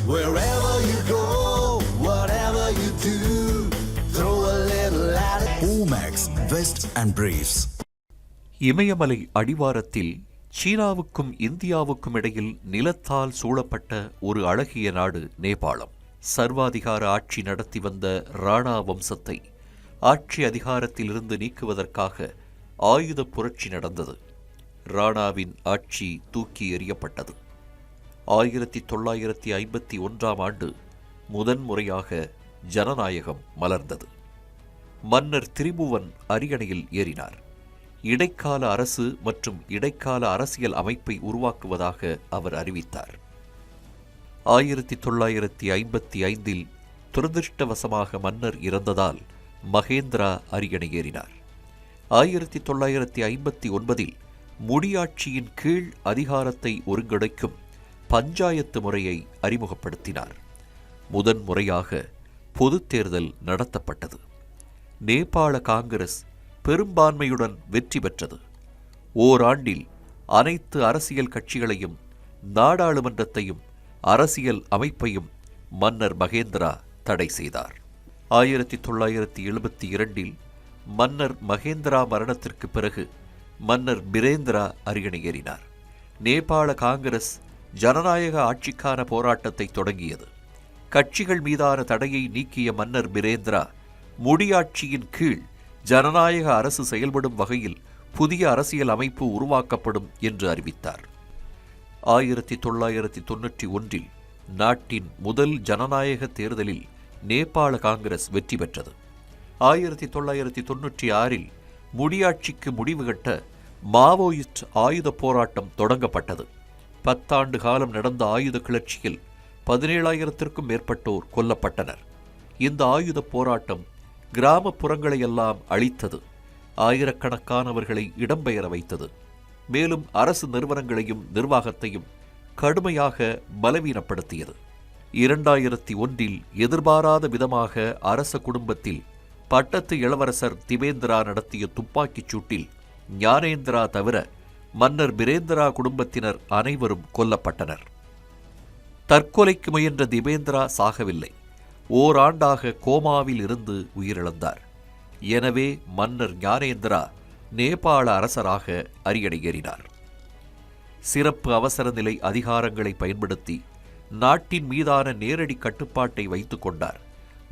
Wherever you go, whatever you do, throw a little at it. Omax, Vest and Briefs. இமயமலை அடிவாரத்தில் சீனாவுக்கும் இந்தியாவுக்கும் இடையில் நிலத்தால் சூழப்பட்ட ஒரு அழகிய நாடு நேபாளம். சர்வாதிகார ஆட்சி நடத்தி வந்த ராணா வம்சத்தை ஆட்சி அதிகாரத்திலிருந்து நீக்குவதற்காக ஆயுத புரட்சி நடந்தது. ராணாவின் ஆட்சி தூக்கி எறியப்பட்டது. 1951ஆம் ஆண்டு முதன்முறையாக ஜனநாயகம் மலர்ந்தது. மன்னர் திரிபுவன் அரியணையில் ஏறினார். இடைக்கால அரசு மற்றும் இடைக்கால அரசியல் அமைப்பை உருவாக்குவதாக அவர் அறிவித்தார். 1955இல் துரதிருஷ்டவசமாக மன்னர் இறந்ததால் மகேந்திரா அரியணை ஏறினார். 1959இல் முடியாட்சியின் கீழ் அதிகாரத்தை ஒருங்கிணைக்கும் பஞ்சாயத்து முறையை அறிமுகப்படுத்தினார். முதன்முறையாக பொதுத் தேர்தல் நடத்தப்பட்டது. நேபாள காங்கிரஸ் பெரும்பான்மையுடன் வெற்றி பெற்றது. ஓராண்டில் அனைத்து அரசியல் கட்சிகளையும் நாடாளுமன்றத்தையும் அரசியல் அமைப்பையும் மன்னர் மகேந்திரா தடை செய்தார். 1972இல் மன்னர் மகேந்திரா மரணத்திற்கு பிறகு மன்னர் பிரேந்திரா அரியணை ஏறினார். நேபாள காங்கிரஸ் ஜனநாயக ஆட்சிக்கான போராட்டத்தை தொடங்கியது. கட்சிகள் மீதான தடையை நீக்கிய மன்னர் பிரேந்திரா முடியாட்சியின் கீழ் ஜனநாயக அரசு செயல்படும் வகையில் புதிய அரசியல் அமைப்பு உருவாக்கப்படும் என்று அறிவித்தார். 1991இல் நாட்டின் முதல் ஜனநாயக தேர்தலில் நேபாள காங்கிரஸ் வெற்றி பெற்றது. 1996இல் முடியாட்சிக்கு முடிவு கட்ட மாவோயிஸ்ட் ஆயுத போராட்டம் தொடங்கப்பட்டது. 10 ஆண்டு காலம் நடந்த ஆயுத கிளர்ச்சியில் 17,000த்திற்கும் மேற்பட்டோர் கொல்லப்பட்டனர். இந்த ஆயுத போராட்டம் கிராமப்புறங்களையெல்லாம் அழித்தது. ஆயிரக்கணக்கானவர்களை இடம்பெயர வைத்தது. மேலும் அரசு நிறுவனங்களையும் நிர்வாகத்தையும் கடுமையாக பலவீனப்படுத்தியது. 2001இல் எதிர்பாராத விதமாக அரச குடும்பத்தில் பட்டத்து இளவரசர் திபேந்திரா நடத்திய துப்பாக்கிச் சூட்டில் ஞானேந்திரா தவிர மன்னர் பிரேந்திரா குடும்பத்தினர் அனைவரும் கொல்லப்பட்டனர். தற்கொலைக்கு முயன்ற திபேந்திரா சாகவில்லை. ஓராண்டாக கோமாவில் இருந்து உயிரிழந்தார். எனவே மன்னர் ஞானேந்திரா நேபாள அரசராக அரியணை ஏறினார். சிறப்பு அவசர நிலை அதிகாரங்களை பயன்படுத்தி நாட்டின் மீதான நேரடி கட்டுப்பாட்டை வைத்துக் கொண்டார்.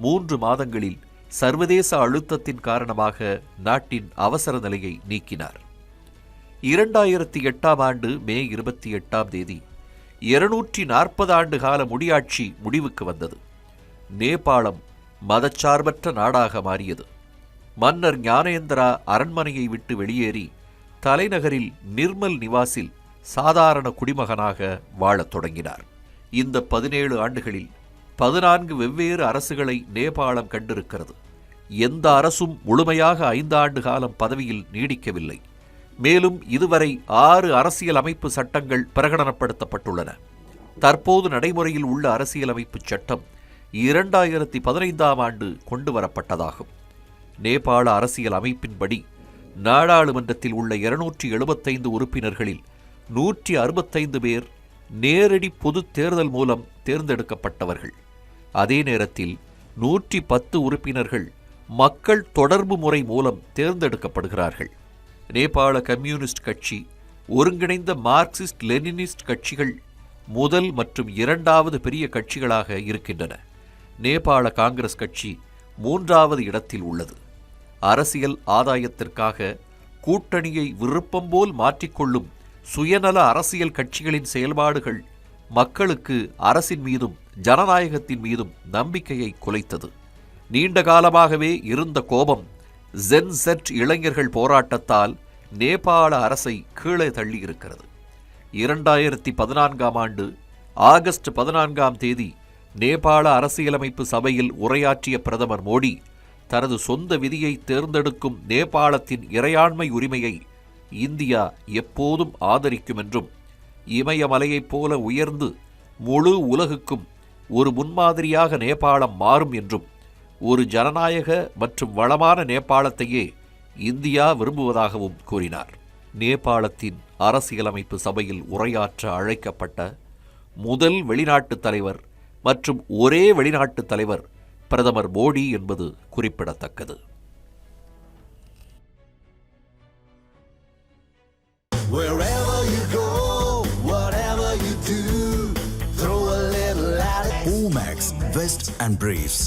3 மாதங்களில் சர்வதேச அழுத்தத்தின் காரணமாக நாட்டின் அவசர நிலையை நீக்கினார். 2008ஆம் ஆண்டு மே 28ஆம் தேதி 240 ஆண்டு கால முடியாட்சி முடிவுக்கு வந்தது. நேபாளம் மதச்சார்பற்ற நாடாக மாறியது. மன்னர் ஞானேந்திரா அரண்மனையை விட்டு வெளியேறி தலைநகரில் நிர்மல் நிவாசில் சாதாரண குடிமகனாக வாழத் தொடங்கினார். இந்த 17 ஆண்டுகளில் 14 வெவ்வேறு அரசுகளை நேபாளம் கண்டிருக்கிறது. எந்த அரசும் முழுமையாக 5 ஆண்டு காலம் பதவியில் நீடிக்கவில்லை. மேலும் இதுவரை 6 அரசியல் அமைப்பு சட்டங்கள் பிரகடனப்படுத்தப்பட்டுள்ளன. தற்போது நடைமுறையில் உள்ள அரசியலமைப்பு சட்டம் 2015ஆம் ஆண்டு கொண்டுவரப்பட்டதாகும். நேபாள அரசியல் அமைப்பின்படி நாடாளுமன்றத்தில் உள்ள 275 உறுப்பினர்களில் 165 பேர் நேரடி பொது தேர்தல் மூலம் தேர்ந்தெடுக்கப்பட்டவர்கள். அதே நேரத்தில் 110 உறுப்பினர்கள் மக்கள் தொடர்பு முறை மூலம் தேர்ந்தெடுக்கப்படுகிறார்கள். நேபாள கம்யூனிஸ்ட் கட்சி, ஒருங்கிணைந்த மார்க்சிஸ்ட் லெனினிஸ்ட் கட்சிகள் முதல் மற்றும் 2வது பெரிய கட்சிகளாக இருக்கின்றன. நேபாள காங்கிரஸ் கட்சி 3வது இடத்தில் உள்ளது. அரசியல் ஆதாயத்திற்காக கூட்டணியை விருப்பம்போல் மாற்றிக்கொள்ளும் சுயநல அரசியல் கட்சிகளின் செயல்பாடுகள் மக்களுக்கு அரசின் மீதும் ஜனநாயகத்தின் மீதும் நம்பிக்கையை குலைத்தது. நீண்ட காலமாகவே இருந்த கோபம் ஜென்செட் இளைஞர்கள் போராட்டத்தால் நேபாள அரசை கீழே தள்ளியிருக்கிறது. 2014ஆம் ஆண்டு ஆகஸ்ட் 14ஆம் தேதி நேபாள அரசியலமைப்பு சபையில் உரையாற்றிய பிரதமர் மோடி தனது சொந்த விதியை தேர்ந்தெடுக்கும் நேபாளத்தின் இறையாண்மை உரிமையை இந்தியா எப்போதும் ஆதரிக்கும் என்றும், இமயமலையைப் போல உயர்ந்து முழு உலகுக்கும் ஒரு முன்மாதிரியாக நேபாளம் மாறும் என்றும், ஒரு ஜனநாயக மற்றும் வளமான நேபாளத்தையே இந்தியா விரும்புவதாகவும் கூறினார். நேபாளத்தின் அரசியலமைப்பு சபையில் உரையாற்ற அழைக்கப்பட்ட முதல் வெளிநாட்டு தலைவர் மற்றும் ஒரே வெளிநாட்டு தலைவர் பிரதமர் மோடி என்பது குறிப்பிடத்தக்கது. Wherever you go, whatever you do, throw a little at it. Omax, Vest and Briefs.